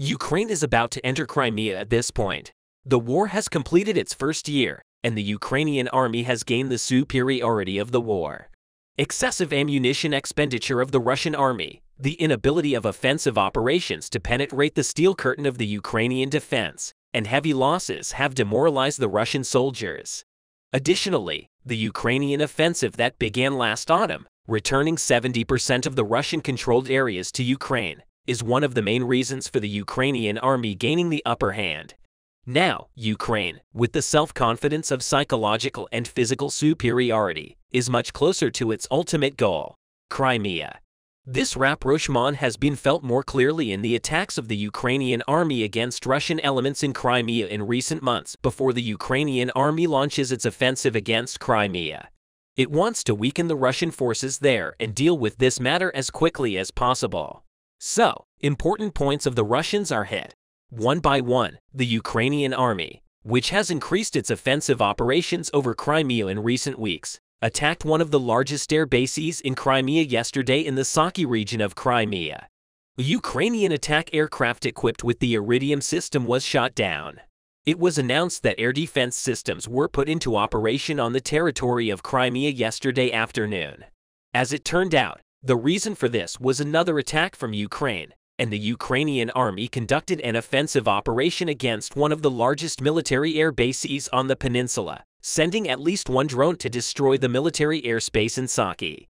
Ukraine is about to enter Crimea at this point. The war has completed its first year, and the Ukrainian army has gained the superiority of the war. Excessive ammunition expenditure of the Russian army, the inability of offensive operations to penetrate the steel curtain of the Ukrainian defense, and heavy losses have demoralized the Russian soldiers. Additionally, the Ukrainian offensive that began last autumn, returning 70% of the Russian-controlled areas to Ukraine, is one of the main reasons for the Ukrainian army gaining the upper hand. Now, Ukraine, with the self-confidence of psychological and physical superiority, is much closer to its ultimate goal, Crimea. This rapprochement has been felt more clearly in the attacks of the Ukrainian army against Russian elements in Crimea in recent months before the Ukrainian army launches its offensive against Crimea. It wants to weaken the Russian forces there and deal with this matter as quickly as possible. So, important points of the Russians are hit. One by one, the Ukrainian army, which has increased its offensive operations over Crimea in recent weeks, attacked one of the largest air bases in Crimea yesterday in the Saki region of Crimea. A Ukrainian attack aircraft equipped with the Iridium system was shot down. It was announced that air defense systems were put into operation on the territory of Crimea yesterday afternoon. As it turned out, the reason for this was another attack from Ukraine, and the Ukrainian army conducted an offensive operation against one of the largest military air bases on the peninsula, sending at least one drone to destroy the military airspace in Saki.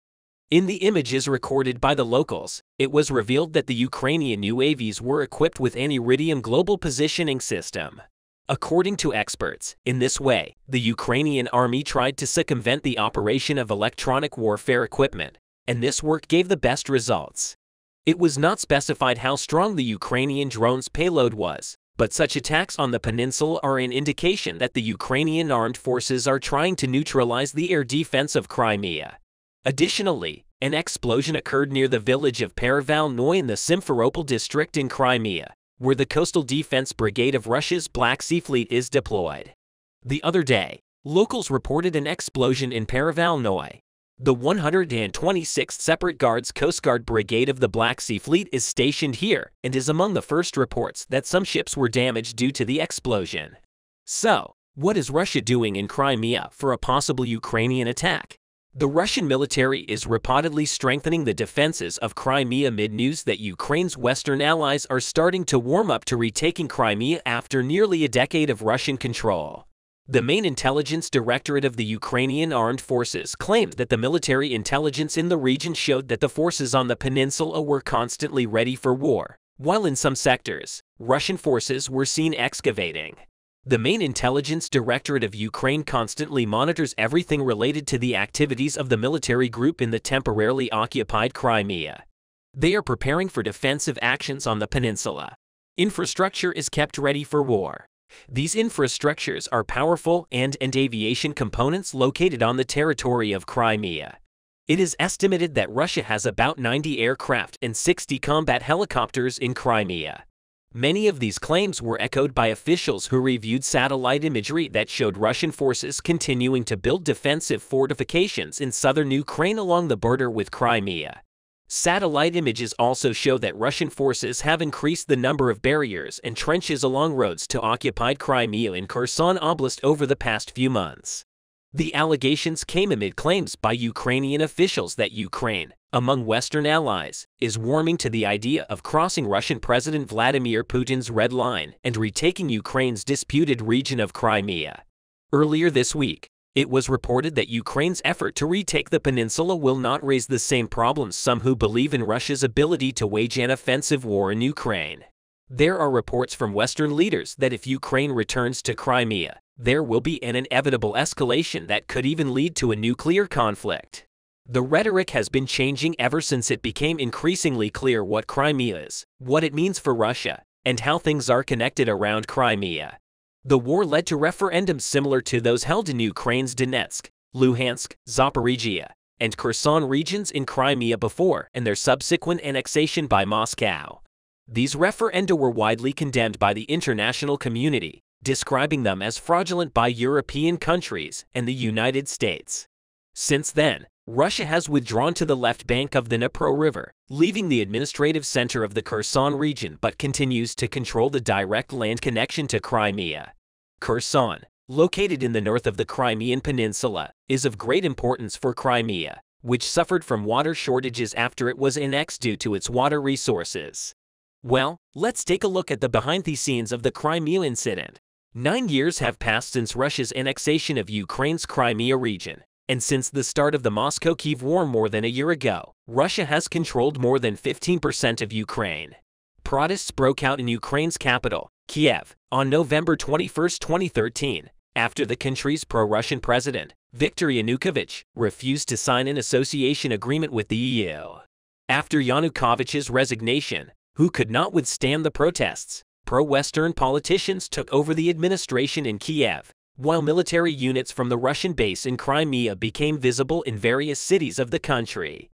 In the images recorded by the locals, it was revealed that the Ukrainian UAVs were equipped with an Iridium global positioning system. According to experts, in this way, the Ukrainian army tried to circumvent the operation of electronic warfare equipment, and this work gave the best results. It was not specified how strong the Ukrainian drone's payload was, but such attacks on the peninsula are an indication that the Ukrainian armed forces are trying to neutralize the air defense of Crimea. Additionally, an explosion occurred near the village of Perevalnoye in the Simferopol district in Crimea, where the Coastal Defense Brigade of Russia's Black Sea Fleet is deployed. The other day, locals reported an explosion in Perevalnoye. The 126th Separate Guards Coast Guard Brigade of the Black Sea Fleet is stationed here and is among the first reports that some ships were damaged due to the explosion. So, what is Russia doing in Crimea for a possible Ukrainian attack? The Russian military is reportedly strengthening the defenses of Crimea amid news that Ukraine's Western allies are starting to warm up to retaking Crimea after nearly a decade of Russian control. The main intelligence directorate of the Ukrainian armed forces claimed that the military intelligence in the region showed that the forces on the peninsula were constantly ready for war, while in some sectors, Russian forces were seen excavating. The main intelligence directorate of Ukraine constantly monitors everything related to the activities of the military group in the temporarily occupied Crimea. They are preparing for defensive actions on the peninsula. Infrastructure is kept ready for war. These infrastructures are powerful and aviation components located on the territory of Crimea. It is estimated that Russia has about 90 aircraft and 60 combat helicopters in Crimea. Many of these claims were echoed by officials who reviewed satellite imagery that showed Russian forces continuing to build defensive fortifications in southern Ukraine along the border with Crimea. Satellite images also show that Russian forces have increased the number of barriers and trenches along roads to occupied Crimea in Kherson Oblast over the past few months. The allegations came amid claims by Ukrainian officials that Ukraine, among Western allies, is warming to the idea of crossing Russian President Vladimir Putin's red line and retaking Ukraine's disputed region of Crimea. Earlier this week, it was reported that Ukraine's effort to retake the peninsula will not raise the same problems some who believe in Russia's ability to wage an offensive war in Ukraine. There are reports from Western leaders that if Ukraine returns to Crimea, there will be an inevitable escalation that could even lead to a nuclear conflict. The rhetoric has been changing ever since it became increasingly clear what Crimea is, what it means for Russia, and how things are connected around Crimea. The war led to referendums similar to those held in Ukraine's Donetsk, Luhansk, Zaporizhia, and Kherson regions in Crimea before and their subsequent annexation by Moscow. These referenda were widely condemned by the international community, describing them as fraudulent by European countries and the United States. Since then, Russia has withdrawn to the left bank of the Dnipro River, leaving the administrative center of the Kherson region but continues to control the direct land connection to Crimea. Kherson, located in the north of the Crimean Peninsula, is of great importance for Crimea, which suffered from water shortages after it was annexed due to its water resources. Well, let's take a look at the behind-the-scenes of the Crimea incident. 9 years have passed since Russia's annexation of Ukraine's Crimea region. And since the start of the Moscow-Kiev war more than a year ago, Russia has controlled more than 15% of Ukraine. Protests broke out in Ukraine's capital, Kiev, on November 21, 2013, after the country's pro-Russian president, Viktor Yanukovych, refused to sign an association agreement with the EU. After Yanukovych's resignation, who could not withstand the protests, pro-Western politicians took over the administration in Kiev, while military units from the Russian base in Crimea became visible in various cities of the country.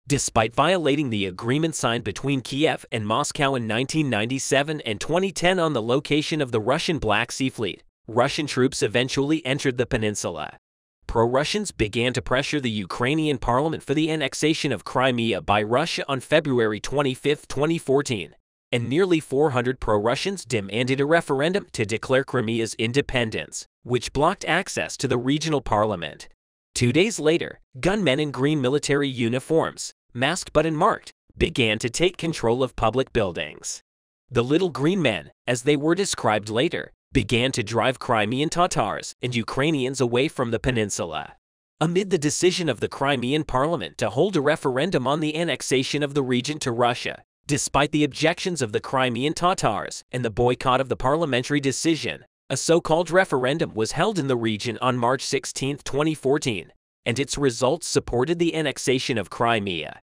Despite violating the agreement signed between Kiev and Moscow in 1997 and 2010 on the location of the Russian Black Sea Fleet, Russian troops eventually entered the peninsula. Pro-Russians began to pressure the Ukrainian parliament for the annexation of Crimea by Russia on February 25, 2014. And nearly 400 pro-Russians demanded a referendum to declare Crimea's independence, which blocked access to the regional parliament. 2 days later, gunmen in green military uniforms, masked but unmarked, began to take control of public buildings. The Little Green Men, as they were described later, began to drive Crimean Tatars and Ukrainians away from the peninsula. Amid the decision of the Crimean parliament to hold a referendum on the annexation of the region to Russia, despite the objections of the Crimean Tatars and the boycott of the parliamentary decision, a so-called referendum was held in the region on March 16, 2014, and its results supported the annexation of Crimea.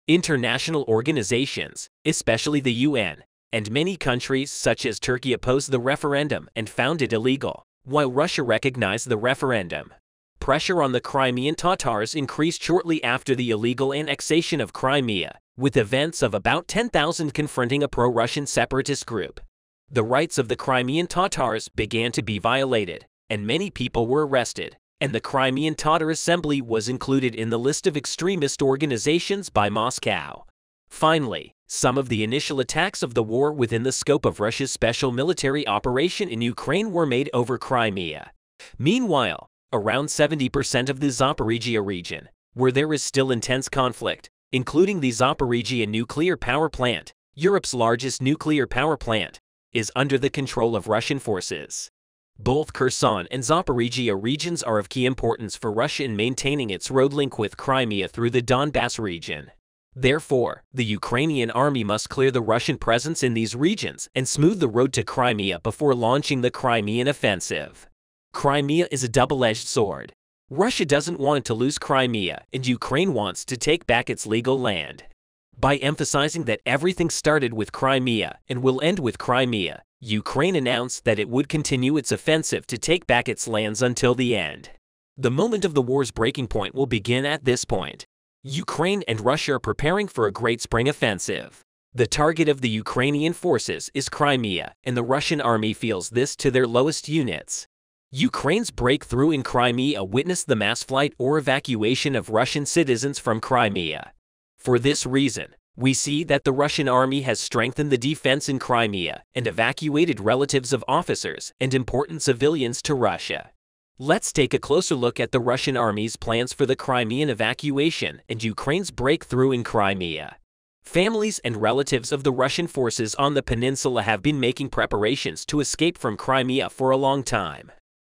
International organizations, especially the UN, and many countries such as Turkey opposed the referendum and found it illegal, while Russia recognized the referendum. Pressure on the Crimean Tatars increased shortly after the illegal annexation of Crimea, with events of about 10,000 confronting a pro-Russian separatist group. The rights of the Crimean Tatars began to be violated, and many people were arrested, and the Crimean Tatar Assembly was included in the list of extremist organizations by Moscow. Finally, some of the initial attacks of the war within the scope of Russia's special military operation in Ukraine were made over Crimea. Meanwhile, around 70% of the Zaporizhia region, where there is still intense conflict, including the Zaporizhia nuclear power plant, Europe's largest nuclear power plant, is under the control of Russian forces. Both Kherson and Zaporizhia regions are of key importance for Russia in maintaining its road link with Crimea through the Donbass region. Therefore, the Ukrainian army must clear the Russian presence in these regions and smooth the road to Crimea before launching the Crimean offensive. Crimea is a double-edged sword. Russia doesn't want to lose Crimea, and Ukraine wants to take back its legal land. By emphasizing that everything started with Crimea and will end with Crimea, Ukraine announced that it would continue its offensive to take back its lands until the end. The moment of the war's breaking point will begin at this point. Ukraine and Russia are preparing for a great spring offensive. The target of the Ukrainian forces is Crimea, and the Russian army feels this to their lowest units. Ukraine's breakthrough in Crimea witnessed the mass flight or evacuation of Russian citizens from Crimea. For this reason, we see that the Russian army has strengthened the defense in Crimea and evacuated relatives of officers and important civilians to Russia. Let's take a closer look at the Russian army's plans for the Crimean evacuation and Ukraine's breakthrough in Crimea. Families and relatives of the Russian forces on the peninsula have been making preparations to escape from Crimea for a long time.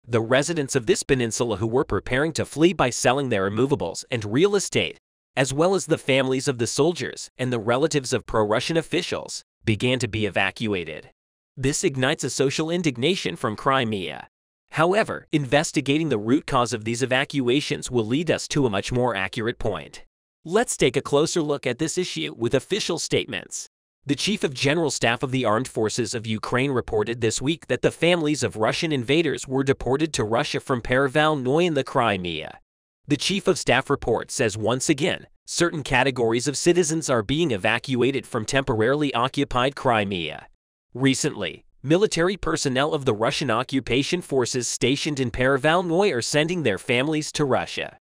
The residents of this peninsula who were preparing to flee by selling their immovables and real estate, as well as the families of the soldiers and the relatives of pro-Russian officials, began to be evacuated. This ignites a social indignation from Crimea. However, investigating the root cause of these evacuations will lead us to a much more accurate point. Let's take a closer look at this issue with official statements. The Chief of General Staff of the Armed Forces of Ukraine reported this week that the families of Russian invaders were deported to Russia from Perevalnoye in the Crimea. The Chief of Staff report says once again, certain categories of citizens are being evacuated from temporarily occupied Crimea. Recently, military personnel of the Russian occupation forces stationed in Perevalnoye are sending their families to Russia.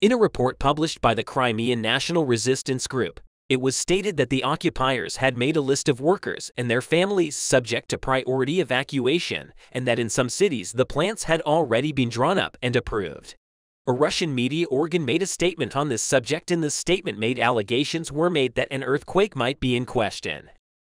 In a report published by the Crimean National Resistance Group, it was stated that the occupiers had made a list of workers and their families subject to priority evacuation, and that in some cities the plans had already been drawn up and approved. A Russian media organ made a statement on this subject. In the statement made allegations were made that an earthquake might be in question.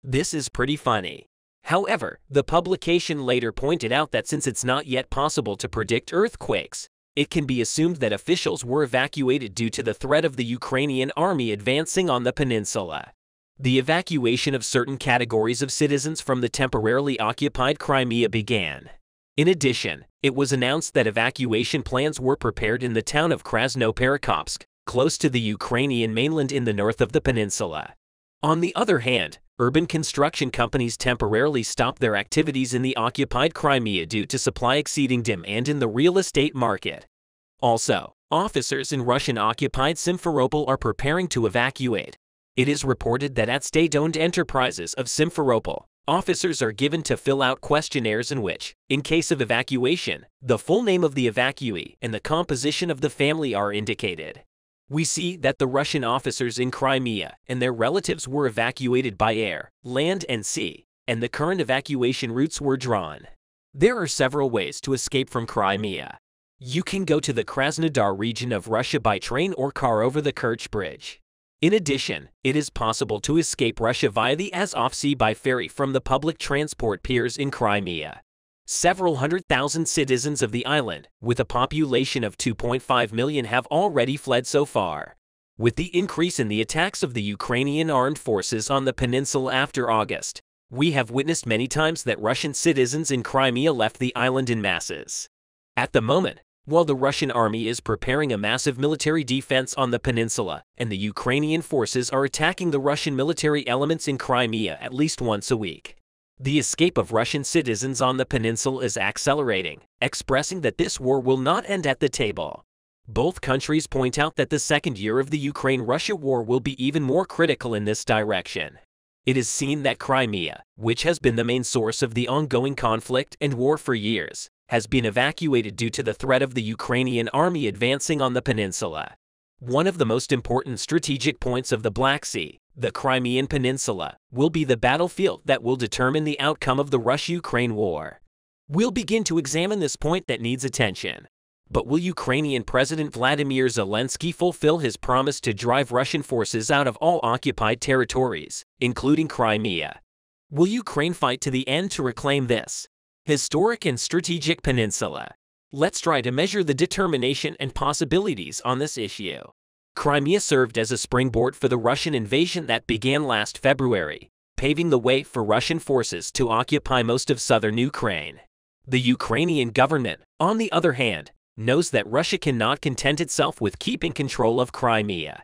This is pretty funny. However, the publication later pointed out that since it's not yet possible to predict earthquakes, it can be assumed that officials were evacuated due to the threat of the Ukrainian army advancing on the peninsula. The evacuation of certain categories of citizens from the temporarily occupied Crimea began. In addition, it was announced that evacuation plans were prepared in the town of Krasnoperekopsk, close to the Ukrainian mainland in the north of the peninsula. On the other hand, urban construction companies temporarily stopped their activities in the occupied Crimea due to supply exceeding demand in the real estate market. Also, officers in Russian-occupied Simferopol are preparing to evacuate. It is reported that at state-owned enterprises of Simferopol, officers are given to fill out questionnaires in which, in case of evacuation, the full name of the evacuee and the composition of the family are indicated. We see that the Russian officers in Crimea and their relatives were evacuated by air, land, and sea, and the current evacuation routes were drawn. There are several ways to escape from Crimea. You can go to the Krasnodar region of Russia by train or car over the Kerch Bridge. In addition, it is possible to escape Russia via the Azov Sea by ferry from the public transport piers in Crimea. Several 100,000 citizens of the island, with a population of 2.5 million, have already fled so far. With the increase in the attacks of the Ukrainian armed forces on the peninsula after August, we have witnessed many times that Russian citizens in Crimea left the island in masses. At the moment, while the Russian army is preparing a massive military defense on the peninsula, and the Ukrainian forces are attacking the Russian military elements in Crimea at least once a week, the escape of Russian citizens on the peninsula is accelerating, expressing that this war will not end at the table. Both countries point out that the second year of the Ukraine-Russia war will be even more critical in this direction. It is seen that Crimea, which has been the main source of the ongoing conflict and war for years, has been evacuated due to the threat of the Ukrainian army advancing on the peninsula. One of the most important strategic points of the Black Sea, the Crimean Peninsula, will be the battlefield that will determine the outcome of the Russia-Ukraine war. We'll begin to examine this point that needs attention. But will Ukrainian President Vladimir Zelensky fulfill his promise to drive Russian forces out of all occupied territories, including Crimea? Will Ukraine fight to the end to reclaim this historic and strategic peninsula? Let's try to measure the determination and possibilities on this issue. Crimea served as a springboard for the Russian invasion that began last February, paving the way for Russian forces to occupy most of southern Ukraine. The Ukrainian government, on the other hand, knows that Russia cannot content itself with keeping control of Crimea.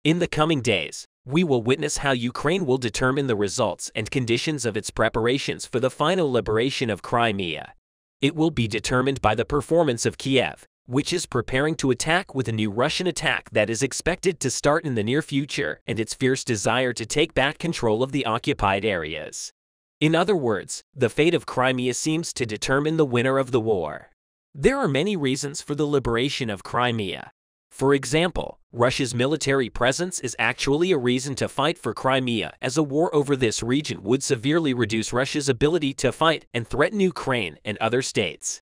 In the coming days, we will witness how Ukraine will determine the results and conditions of its preparations for the final liberation of Crimea. It will be determined by the performance of Kiev, which is preparing to attack with a new Russian attack that is expected to start in the near future, and its fierce desire to take back control of the occupied areas. In other words, the fate of Crimea seems to determine the winner of the war. There are many reasons for the liberation of Crimea. For example, Russia's military presence is actually a reason to fight for Crimea, as a war over this region would severely reduce Russia's ability to fight and threaten Ukraine and other states.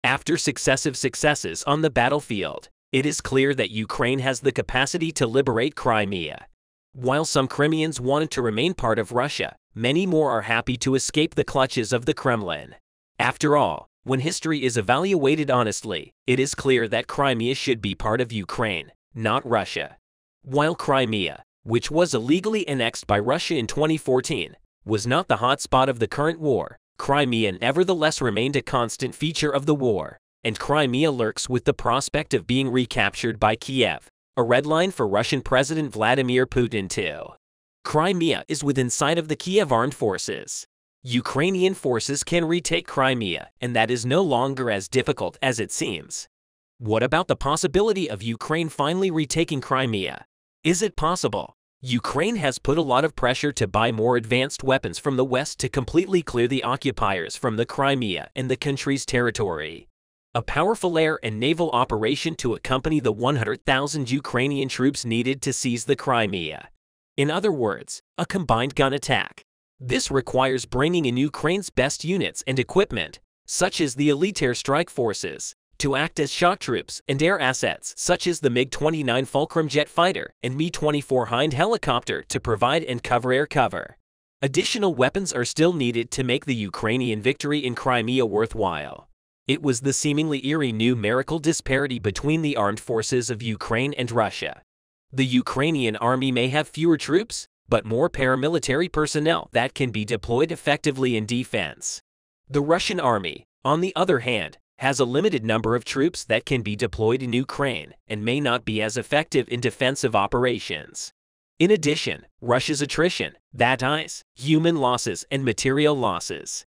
After successive successes on the battlefield, it is clear that Ukraine has the capacity to liberate Crimea. While some Crimeans wanted to remain part of Russia, many more are happy to escape the clutches of the Kremlin. After all, when history is evaluated honestly, it is clear that Crimea should be part of Ukraine, not Russia. While Crimea, which was illegally annexed by Russia in 2014, was not the hotspot of the current war, Crimea nevertheless remained a constant feature of the war, and Crimea lurks with the prospect of being recaptured by Kiev, a red line for Russian President Vladimir Putin too. Crimea is within sight of the Kiev armed forces. Ukrainian forces can retake Crimea, and that is no longer as difficult as it seems. What about the possibility of Ukraine finally retaking Crimea? Is it possible? Ukraine has put a lot of pressure to buy more advanced weapons from the West to completely clear the occupiers from the Crimea and the country's territory. a powerful air and naval operation to accompany the 100,000 Ukrainian troops needed to seize the Crimea. In other words, a combined gun attack. This requires bringing in Ukraine's best units and equipment, such as the elite air strike forces, to act as shock troops, and air assets such as the MiG-29 Fulcrum jet fighter and Mi-24 Hind helicopter to provide and cover air cover. Additional weapons are still needed to make the Ukrainian victory in Crimea worthwhile. It was the seemingly eerie numerical disparity between the armed forces of Ukraine and Russia. The Ukrainian army may have fewer troops, but more paramilitary personnel that can be deployed effectively in defense. The Russian army, on the other hand, has a limited number of troops that can be deployed in Ukraine and may not be as effective in defensive operations. In addition, Russia's attrition, that is, human losses and material losses.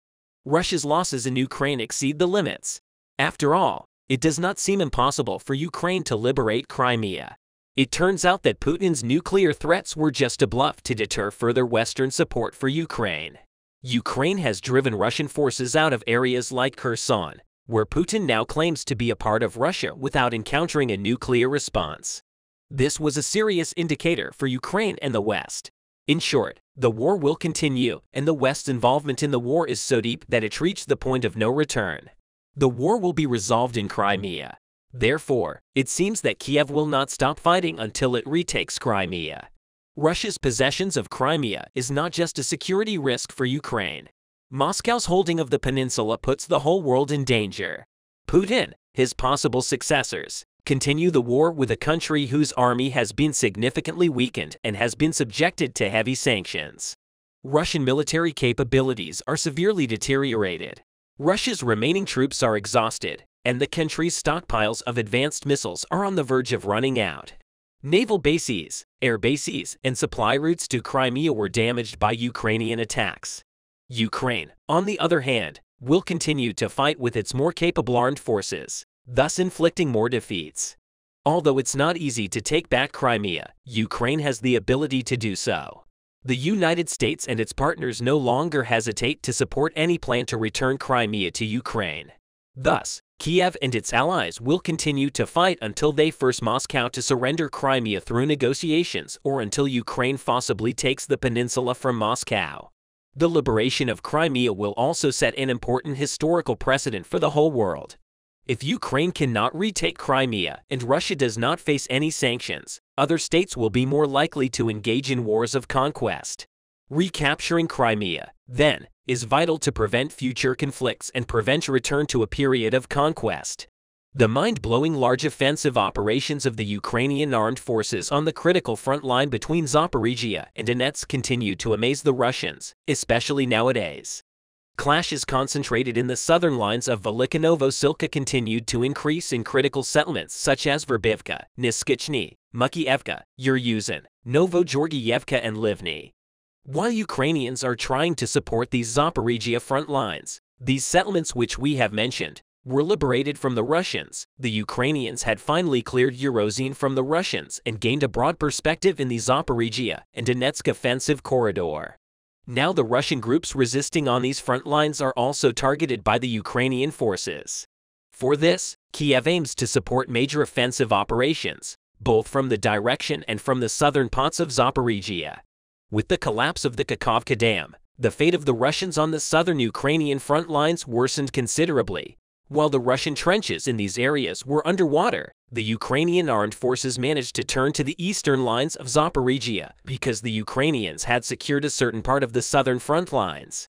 Russia's losses in Ukraine exceed the limits. After all, it does not seem impossible for Ukraine to liberate Crimea. It turns out that Putin's nuclear threats were just a bluff to deter further Western support for Ukraine. Ukraine has driven Russian forces out of areas like Kherson, where Putin now claims to be a part of Russia without encountering a nuclear response. This was a serious indicator for Ukraine and the West. In short, the war will continue, and the West's involvement in the war is so deep that it reached the point of no return. The war will be resolved in Crimea. Therefore, it seems that Kiev will not stop fighting until it retakes Crimea. Russia's possessions of Crimea is not just a security risk for Ukraine. Moscow's holding of the peninsula puts the whole world in danger. Putin, his possible successors, continue the war with a country whose army has been significantly weakened and has been subjected to heavy sanctions. Russian military capabilities are severely deteriorated. Russia's remaining troops are exhausted, and the country's stockpiles of advanced missiles are on the verge of running out. Naval bases, air bases, and supply routes to Crimea were damaged by Ukrainian attacks. Ukraine, on the other hand, will continue to fight with its more capable armed forces, thus inflicting more defeats. Although it's not easy to take back Crimea, Ukraine has the ability to do so. The United States and its partners no longer hesitate to support any plan to return Crimea to Ukraine. Thus, Kiev and its allies will continue to fight until they force Moscow to surrender Crimea through negotiations or until Ukraine forcibly takes the peninsula from Moscow. The liberation of Crimea will also set an important historical precedent for the whole world. If Ukraine cannot retake Crimea and Russia does not face any sanctions, other states will be more likely to engage in wars of conquest. Recapturing Crimea, then, is vital to prevent future conflicts and prevent a return to a period of conquest. The mind-blowing large offensive operations of the Ukrainian armed forces on the critical front line between Zaporizhia and Donetsk continue to amaze the Russians, especially nowadays. Clashes concentrated in the southern lines of Velika Novosilka continued to increase in critical settlements such as Verbivka, Niskichny, Mukievka, Yuryuzin, Novogeorgievka, and Livny. While Ukrainians are trying to support these Zaporizhia front lines, these settlements which we have mentioned were liberated from the Russians. The Ukrainians had finally cleared Urozhin from the Russians and gained a broad perspective in the Zaporizhia and Donetsk offensive corridor. Now the Russian groups resisting on these front lines are also targeted by the Ukrainian forces. For this, Kiev aims to support major offensive operations, both from the direction and from the southern parts of Zaporizhia. With the collapse of the Kakhovka Dam, the fate of the Russians on the southern Ukrainian front lines worsened considerably. While the Russian trenches in these areas were underwater, the Ukrainian armed forces managed to turn to the eastern lines of Zaporizhia because the Ukrainians had secured a certain part of the southern front lines.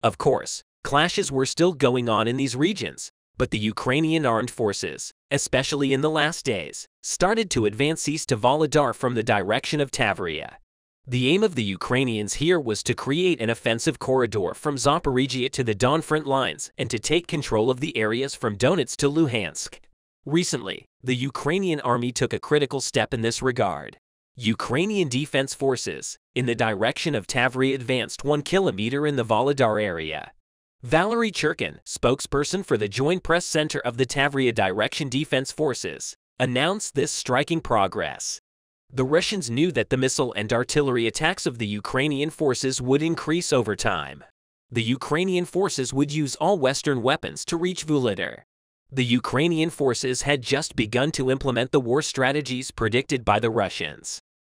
Of course, clashes were still going on in these regions, but the Ukrainian armed forces, especially in the last days, started to advance east to Volodar from the direction of Tavria. The aim of the Ukrainians here was to create an offensive corridor from Zaporizhia to the Don front lines and to take control of the areas from Donetsk to Luhansk. Recently, the Ukrainian army took a critical step in this regard. Ukrainian defense forces, in the direction of Tavria, advanced 1 kilometer in the Volodar area. Valery Churkin, spokesperson for the Joint Press Center of the Tavria Direction Defense Forces, announced this striking progress. The Russians knew that the missile and artillery attacks of the Ukrainian forces would increase over time. The Ukrainian forces would use all Western weapons to reach Volodar. The Ukrainian forces had just begun to implement the war strategies predicted by the Russians.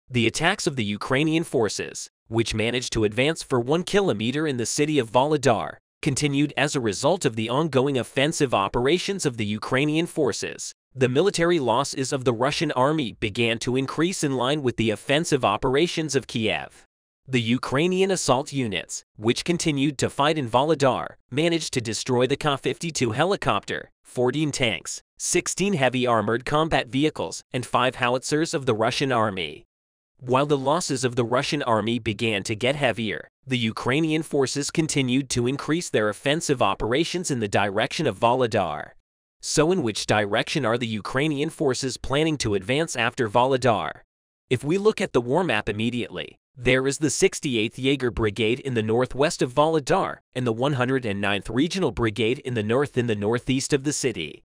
The attacks of the Ukrainian forces, which managed to advance for 1 kilometer in the city of Volodar, continued as a result of the ongoing offensive operations of the Ukrainian forces. The military losses of the Russian army began to increase in line with the offensive operations of Kiev. The Ukrainian assault units, which continued to fight in Volodar, managed to destroy the Ka-52 helicopter, 14 tanks, 16 heavy armored combat vehicles, and 5 howitzers of the Russian army. While the losses of the Russian army began to get heavier, the Ukrainian forces continued to increase their offensive operations in the direction of Volodar. So in which direction are the Ukrainian forces planning to advance after Volodar? If we look at the war map immediately, there is the 68th Jaeger Brigade in the northwest of Volodar and the 109th Regional Brigade in the northeast of the city.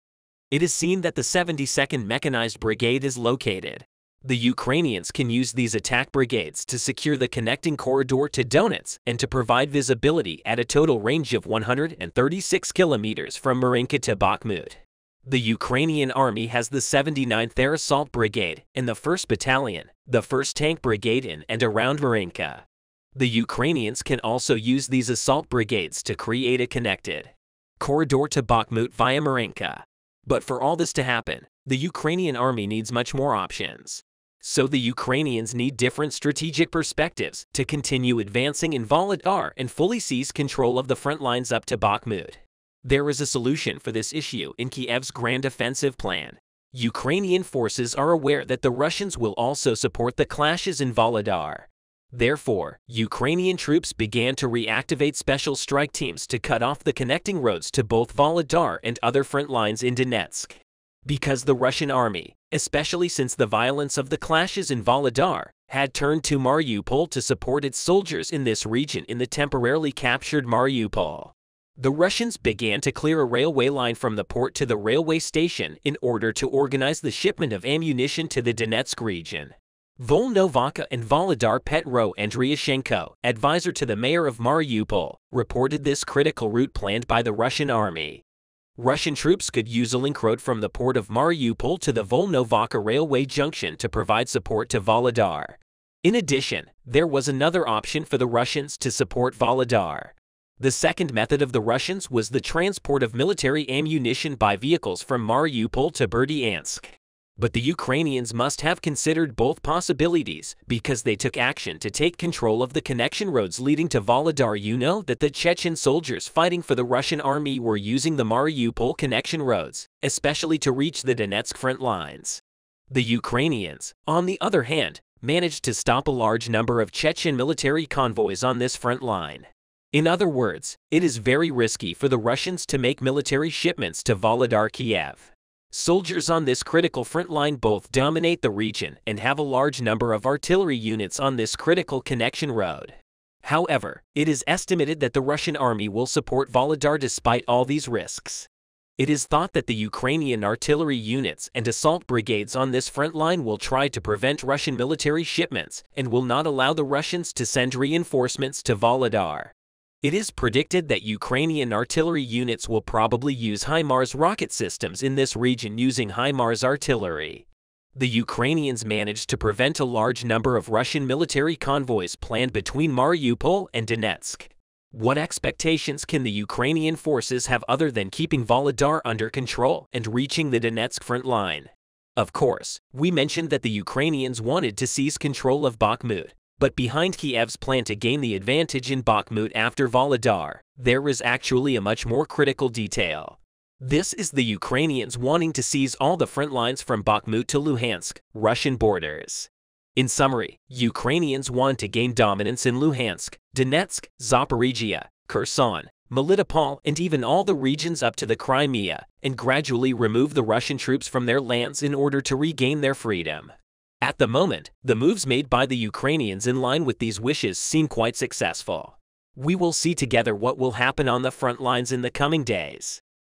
It is seen that the 72nd Mechanized Brigade is located. The Ukrainians can use these attack brigades to secure the connecting corridor to Donetsk and to provide visibility at a total range of 136 kilometers from Marinka to Bakhmut. The Ukrainian army has the 79th Air Assault Brigade and the 1st Battalion, the 1st Tank Brigade in and around Marinka. The Ukrainians can also use these assault brigades to create a connected corridor to Bakhmut via Marinka. But for all this to happen, the Ukrainian army needs much more options. So the Ukrainians need different strategic perspectives to continue advancing in Volodar and fully seize control of the front lines up to Bakhmut. There is a solution for this issue in Kiev's grand offensive plan. Ukrainian forces are aware that the Russians will also support the clashes in Volodar. Therefore, Ukrainian troops began to reactivate special strike teams to cut off the connecting roads to both Volodar and other front lines in Donetsk. Because the Russian army, especially since the violence of the clashes in Volodar, had turned to Mariupol to support its soldiers in this region in the temporarily captured Mariupol. The Russians began to clear a railway line from the port to the railway station in order to organize the shipment of ammunition to the Donetsk region. Volnovakha and Volodar Petro Andriushenko, advisor to the mayor of Mariupol, reported this critical route planned by the Russian army. Russian troops could use a link road from the port of Mariupol to the Volnovakha railway junction to provide support to Volodar. In addition, there was another option for the Russians to support Volodar. The second method of the Russians was the transport of military ammunition by vehicles from Mariupol to Berdyansk. But the Ukrainians must have considered both possibilities because they took action to take control of the connection roads leading to Volodar. You know that the Chechen soldiers fighting for the Russian army were using the Mariupol connection roads, especially to reach the Donetsk front lines. The Ukrainians, on the other hand, managed to stop a large number of Chechen military convoys on this front line. In other words, it is very risky for the Russians to make military shipments to Volodar Kiev. Soldiers on this critical front line both dominate the region and have a large number of artillery units on this critical connection road. However, it is estimated that the Russian army will support Volodar despite all these risks. It is thought that the Ukrainian artillery units and assault brigades on this front line will try to prevent Russian military shipments and will not allow the Russians to send reinforcements to Volodar. It is predicted that Ukrainian artillery units will probably use HIMARS rocket systems in this region using HIMARS artillery. The Ukrainians managed to prevent a large number of Russian military convoys planned between Mariupol and Donetsk. What expectations can the Ukrainian forces have other than keeping Volodar under control and reaching the Donetsk front line? Of course, we mentioned that the Ukrainians wanted to seize control of Bakhmut. But behind Kiev's plan to gain the advantage in Bakhmut after Volodar, there is actually a much more critical detail. This is the Ukrainians wanting to seize all the front lines from Bakhmut to Luhansk, Russian borders. In summary, Ukrainians want to gain dominance in Luhansk, Donetsk, Zaporizhia, Kherson, Melitopol, and even all the regions up to the Crimea, and gradually remove the Russian troops from their lands in order to regain their freedom. At the moment, the moves made by the Ukrainians in line with these wishes seem quite successful. We will see together what will happen on the front lines in the coming days.